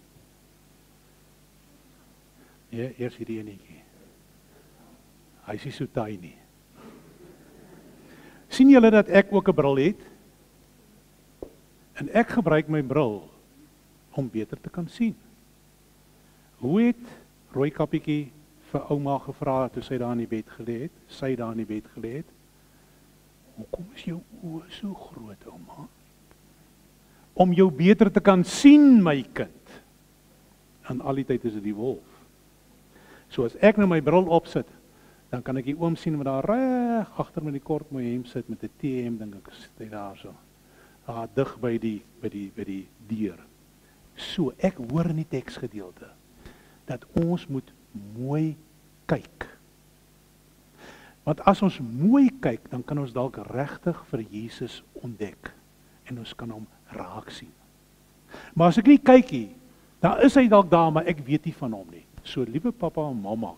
[SPEAKER 1] Ja, eers hierdie enetjie. Hy is so taai nie. Sien julle dat ek ook 'n bril het? En ek gebruik my bril om beter te kan sien. Hoe het rooi kappietjie vir ouma gevra toe sy daar in die bed gelê het? Sy daar in die bed gelê het. Hoekom is jou oë so groot, ouma? Om jou beter te kan sien, my kind. En al die tyd is dit die wolf. So as ek nou my bril opsit, dan kan ek die oom sien wat daar reg agter met die kort mooi hemp sit met 'n T-hem, dink ek, sit hy daar so. dig by die deur. So, ek hoor in die teksgedeelte dat ons moet mooi kyk. Want as ons mooi kyk, dan kan ons dalk regtig vir Jesus ontdek en ons kan hom raak sien. Maar as ek nie kyk nie, dan is hy dalk daar, maar ek weet nie van hom nie. So, liewe pappa en mamma,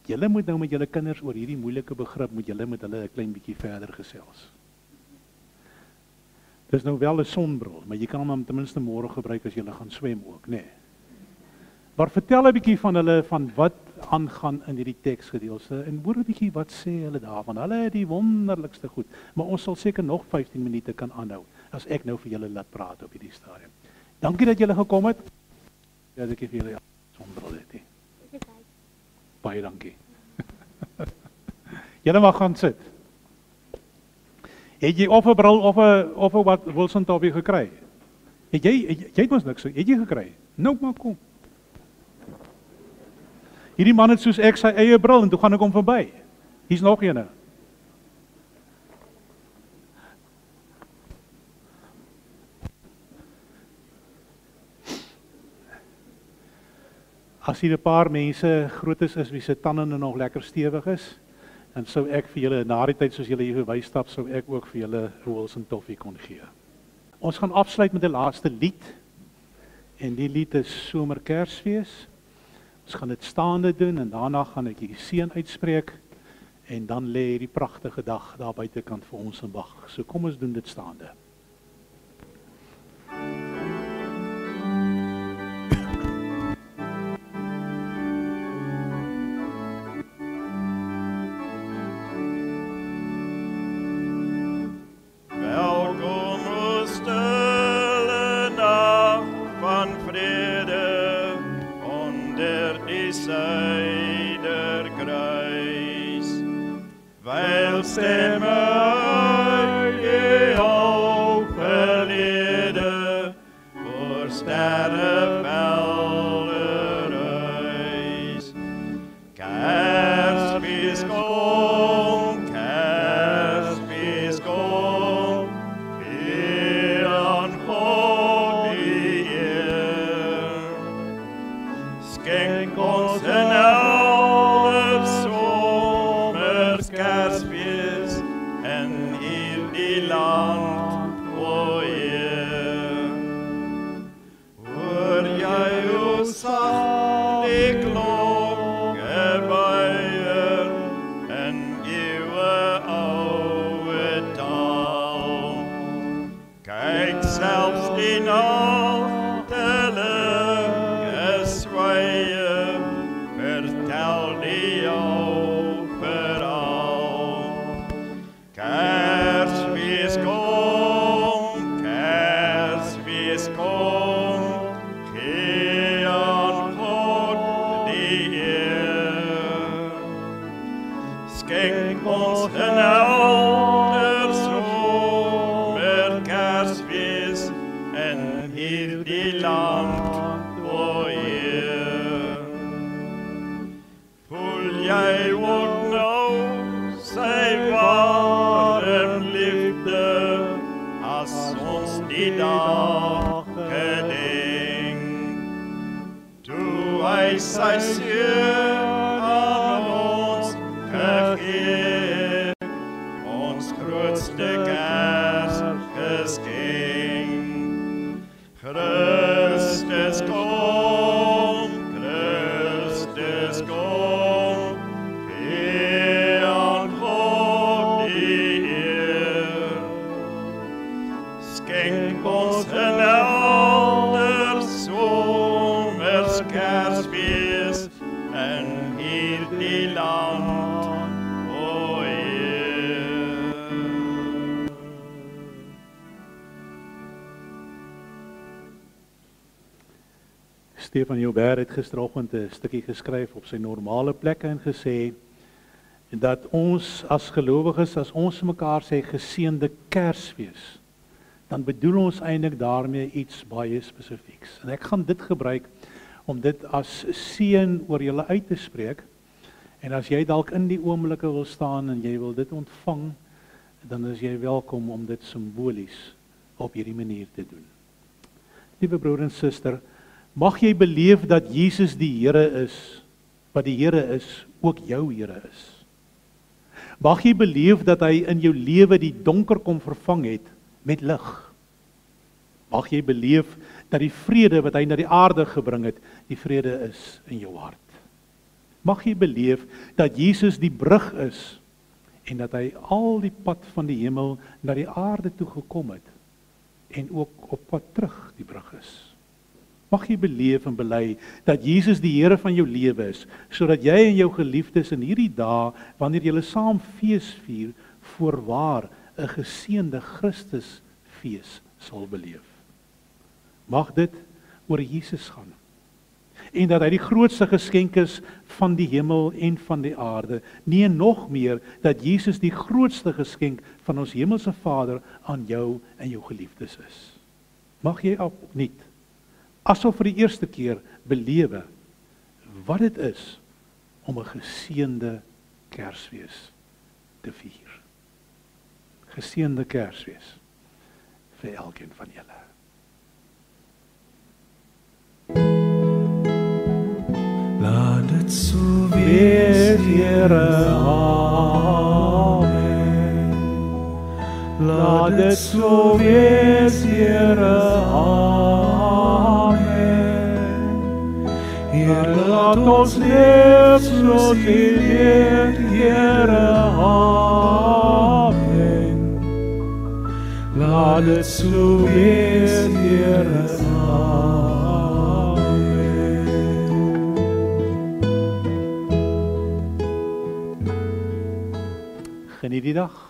[SPEAKER 1] julle moet nou met julle kinders oor hierdie moeilike begrip, moet julle met hulle 'n klein bietjie verder gesels. Dis nou wel 'n sonbril, maar jy kan hom ten minste môre gebruik as jy gaan swem ook, nê. Maar vertel 'n bietjie van hulle van wat aangaan in hierdie teksgedeelte en hoor 'n bietjie wat sê hulle daarvan. Hulle het die wonderlikste goed, maar ons sal seker nog 15 minute kan aanhou as ek nou vir julle laat praat op hierdie stadium. Dankie dat julle gekom het. Ja, ek vir julle sonbril het. Baie dankie. Julle mag gaan sit. Het jy of 'n bril of 'n wat Wilson Toppie gekry? Jy het mos niks, het jy gekry? Nou maar kom. Hierdie man het soos ek sy eie bril en toe gaan ek hom verby. Hier's nog eene. As hier 'n paar mense groot is wie se tande nog lekker stewig is, dan sou ek vir julle na die tyd soos julle hier verwystap, sou ek ook vir julle Wilson Toffee kon gee. Ons gaan afsluit met 'n laaste lied. En die lied is Somer Kersfees. Ons gaan dit staande doen en daarna gaan ek die seën uitspreek en dan lê hierdie pragtige dag daar buitekant vir ons in wag. So kom ons doen dit staande.
[SPEAKER 3] Stem uit je hoop verleden, voor sterrenvelden reis. Kerstfeest kom, veel aan God die eer. Schenk ons een helder zomers Kerstfeest en hier die land, o Heer. Hoor jy hoe zacht die klokken buien en eeuwen oude taal. Kijk zelfs die nachtelijke zwijgen, vertel die jou verhaal. Kerstfeest kom, gee aan God die eer. Schenk ons een helder zomer Kerstfeest en hier die land, o Heer. Voel jy ook nou sy warm liefde as ons die dag gedenk. Toe hy sy seun aan ons gegee, ons grootste Kersgeskenk. Christus kom, gee aan God die eer. Schenk ons een helder zomers Kerstfeest en hier die land, o Heer.
[SPEAKER 1] Stefan Joubert het gisteroggend 'n stukkie geskryf op sy normale plekke en gesê dat ons as gelowiges, as ons mekaar sê geseënde Kersfees, dan bedoel ons eintlik daarmee iets baie spesifieks. En ek gaan dit gebruik om dit as seën oor julle uit te spreek. En as jy dalk in die oomblikke wil staan en jy wil dit ontvang, dan is jy welkom om dit simbolies op hierdie manier te doen. Liewe broer en suster, mag jy beleef dat Jesus die Here is, wat die Here is, ook jou Here is. Mag jy beleef dat hy in jou lewe die donker kom vervang het met lig. Mag jy beleef dat die vrede wat hy na die aarde gebring het, die vrede is in jou hart. Mag jy beleef dat Jesus die brug is en dat hy al die pad van die hemel na die aarde toe gekom het en ook op pad terug die brug is. Mag jy beleef en bely dat Jesus die Here van jou lewe is, sodat jy en jou geliefdes in hierdie dae, wanneer julle saam fees vier, voorwaar 'n geseënde Christusfees sal beleef. Mag dit oor Jesus gaan. En dat hy die grootste geskenk is van die hemel en van die aarde. Nee, nog meer, dat Jesus die grootste geskenk van ons hemelse Vader aan jou en jou geliefdes is. Mag jy opnuut, asof vir die eerste keer belewe wat dit is om 'n geseënde Kersfees te vier. Geseënde Kersfees vir elkeen van julle.
[SPEAKER 3] Laat dit so wees, Here, amen. Laat dit so wees, Here, amen. Here, laat ons leef soos U leer, Here, amen. Laat dit so wees, Here, amen.
[SPEAKER 1] Geniet die dag.